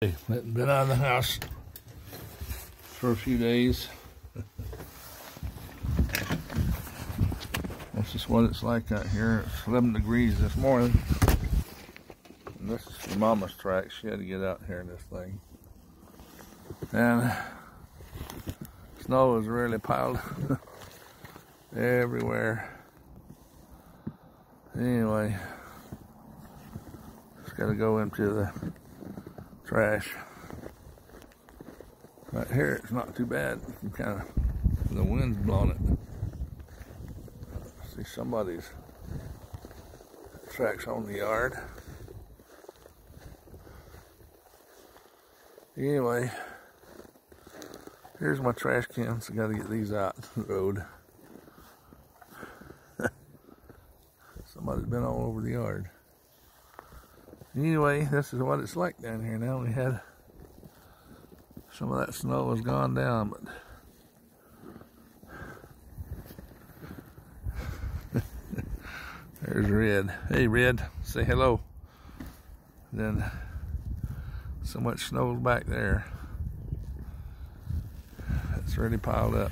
Been out of the house for a few days. This is what it's like out here. It's 11 degrees this morning. And this is your mama's track. She had to get out here in this thing. And snow is really piled everywhere. Anyway, just gotta go into the trash. Right here, it's not too bad. You kind of, the wind's blowing it. See somebody's tracks on the yard. Anyway, here's my trash cans. I gotta get these out to the road. Somebody's been all over the yard. Anyway, this is what it's like down here now. We had some of that snow has gone down, but there's Red. Hey, Red, say hello. Then so much snow's back there. It's already piled up.